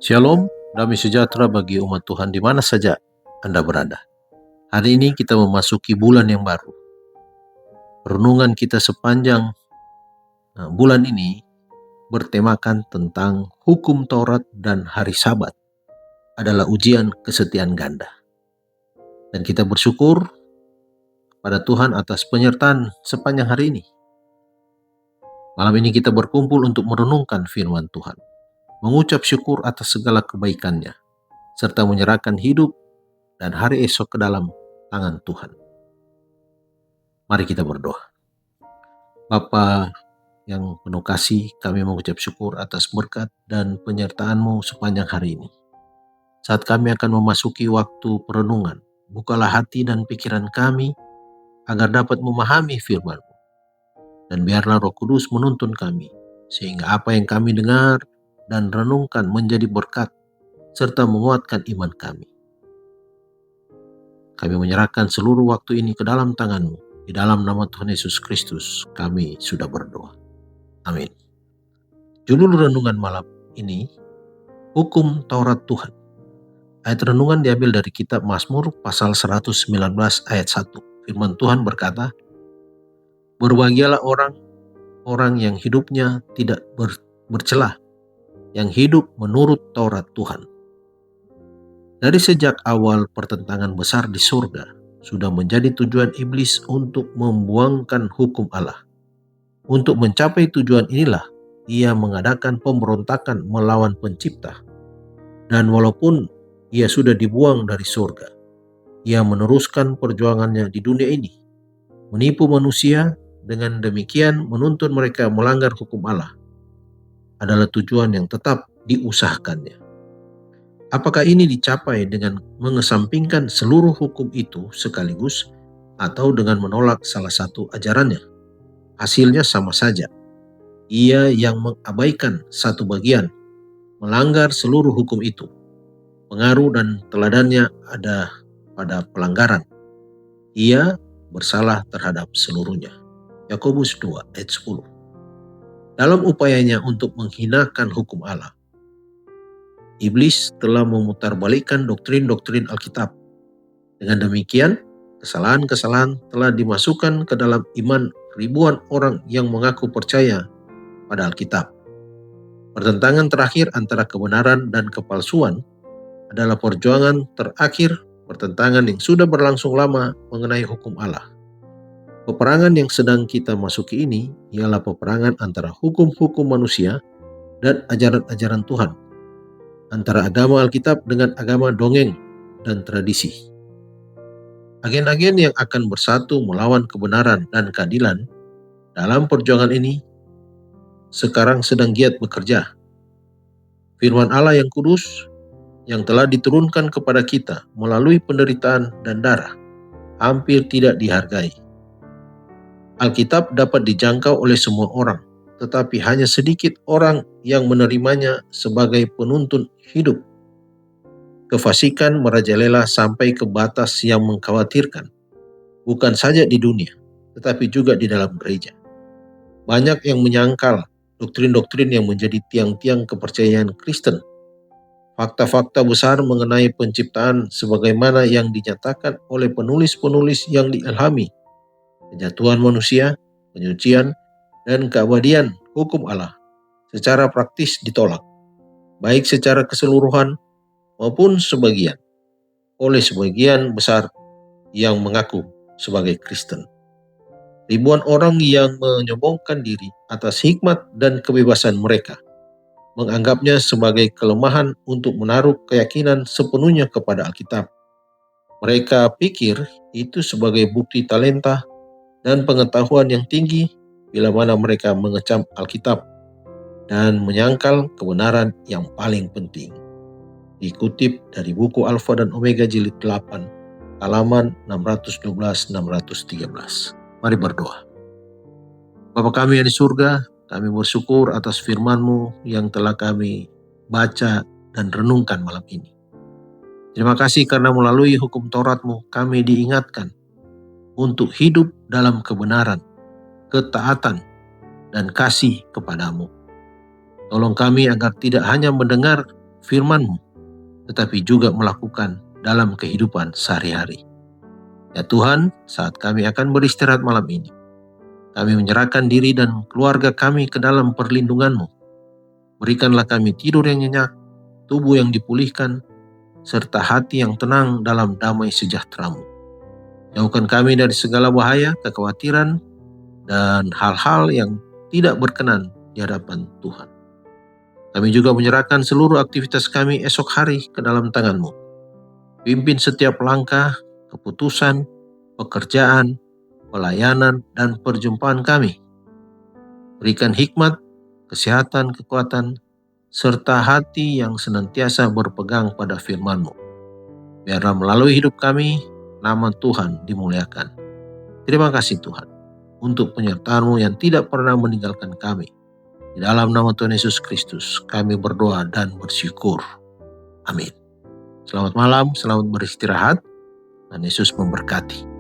Shalom, damai sejahtera bagi umat Tuhan di mana saja Anda berada. Hari ini kita memasuki bulan yang baru. Renungan kita sepanjang bulan ini bertemakan tentang hukum Taurat dan hari Sabat adalah ujian kesetiaan ganda. Dan kita bersyukur pada Tuhan atas penyertaan sepanjang hari ini. Malam ini kita berkumpul untuk merenungkan firman Tuhan, mengucap syukur atas segala kebaikannya, serta menyerahkan hidup dan hari esok ke dalam tangan Tuhan. Mari kita berdoa. Bapa yang penuh kasih, kami mengucap syukur atas berkat dan penyertaan-Mu sepanjang hari ini. Saat kami akan memasuki waktu perenungan, bukalah hati dan pikiran kami agar dapat memahami firman-Mu. Dan biarlah Roh Kudus menuntun kami, sehingga apa yang kami dengar dan renungkan menjadi berkat, serta menguatkan iman kami. Kami menyerahkan seluruh waktu ini ke dalam tangan-Mu. Di dalam nama Tuhan Yesus Kristus, kami sudah berdoa. Amin. Judul renungan malam ini, Hukum Taurat Tuhan. Ayat renungan diambil dari kitab Mazmur pasal 119 ayat 1. Firman Tuhan berkata, "Berbahagialah orang yang hidupnya tidak bercelah, yang hidup menurut Taurat Tuhan." Dari sejak awal pertentangan besar di surga, sudah menjadi tujuan iblis untuk membuangkan hukum Allah. Untuk mencapai tujuan inilah, ia mengadakan pemberontakan melawan pencipta. Dan walaupun ia sudah dibuang dari surga, ia meneruskan perjuangannya di dunia ini, menipu manusia, dengan demikian menuntun mereka melanggar hukum Allah. Adalah tujuan yang tetap diusahakannya. Apakah ini dicapai dengan mengesampingkan seluruh hukum itu sekaligus, atau dengan menolak salah satu ajarannya? Hasilnya sama saja. Ia yang mengabaikan satu bagian, melanggar seluruh hukum itu. Pengaruh dan teladannya ada pada pelanggaran. Ia bersalah terhadap seluruhnya. Yakobus 2 ayat 10. Dalam upayanya untuk menghinakan hukum Allah, iblis telah memutarbalikkan doktrin-doktrin Alkitab. Dengan demikian, kesalahan-kesalahan telah dimasukkan ke dalam iman ribuan orang yang mengaku percaya pada Alkitab. Pertentangan terakhir antara kebenaran dan kepalsuan adalah perjuangan terakhir pertentangan yang sudah berlangsung lama mengenai hukum Allah. Peperangan yang sedang kita masuki ini ialah peperangan antara hukum-hukum manusia dan ajaran-ajaran Tuhan, antara agama Alkitab dengan agama dongeng dan tradisi. Agen-agen yang akan bersatu melawan kebenaran dan keadilan dalam perjuangan ini sekarang sedang giat bekerja. Firman Allah yang kudus yang telah diturunkan kepada kita melalui penderitaan dan darah hampir tidak dihargai. Alkitab dapat dijangkau oleh semua orang, tetapi hanya sedikit orang yang menerimanya sebagai penuntun hidup. Kefasikan merajalela sampai ke batas yang mengkhawatirkan, bukan saja di dunia, tetapi juga di dalam gereja. Banyak yang menyangkal doktrin-doktrin yang menjadi tiang-tiang kepercayaan Kristen. Fakta-fakta besar mengenai penciptaan sebagaimana yang dinyatakan oleh penulis-penulis yang diilhami, penjatuhan manusia, penyucian, dan keabadian hukum Allah secara praktis ditolak, baik secara keseluruhan maupun sebagian, oleh sebagian besar yang mengaku sebagai Kristen. Ribuan orang yang menyombongkan diri atas hikmat dan kebebasan mereka, menganggapnya sebagai kelemahan untuk menaruh keyakinan sepenuhnya kepada Alkitab. Mereka pikir itu sebagai bukti talenta dan pengetahuan yang tinggi bila mana mereka mengecam Alkitab dan menyangkal kebenaran yang paling penting. Dikutip dari buku Alfa dan Omega jilid 8, halaman 612-613. Mari berdoa. Bapa kami yang di surga, kami bersyukur atas firman-Mu yang telah kami baca dan renungkan malam ini. Terima kasih karena melalui hukum Taurat-Mu kami diingatkan untuk hidup dalam kebenaran, ketaatan, dan kasih kepadamu. Tolong kami agar tidak hanya mendengar firman-Mu, tetapi juga melakukan dalam kehidupan sehari-hari. Ya Tuhan, saat kami akan beristirahat malam ini, kami menyerahkan diri dan keluarga kami ke dalam perlindungan-Mu. Berikanlah kami tidur yang nyenyak, tubuh yang dipulihkan, serta hati yang tenang dalam damai sejahtera-Mu. Jauhkan kami dari segala bahaya, kekhawatiran, dan hal-hal yang tidak berkenan di hadapan Tuhan. Kami juga menyerahkan seluruh aktivitas kami esok hari ke dalam tangan-Mu. Pimpin setiap langkah, keputusan, pekerjaan, pelayanan, dan perjumpaan kami. Berikan hikmat, kesehatan, kekuatan, serta hati yang senantiasa berpegang pada firman-Mu. Biarlah melalui hidup kami, nama Tuhan dimuliakan. Terima kasih Tuhan untuk penyertaan-Mu yang tidak pernah meninggalkan kami. Di dalam nama Tuhan Yesus Kristus kami berdoa dan bersyukur. Amin. Selamat malam, selamat beristirahat. Dan Yesus memberkati.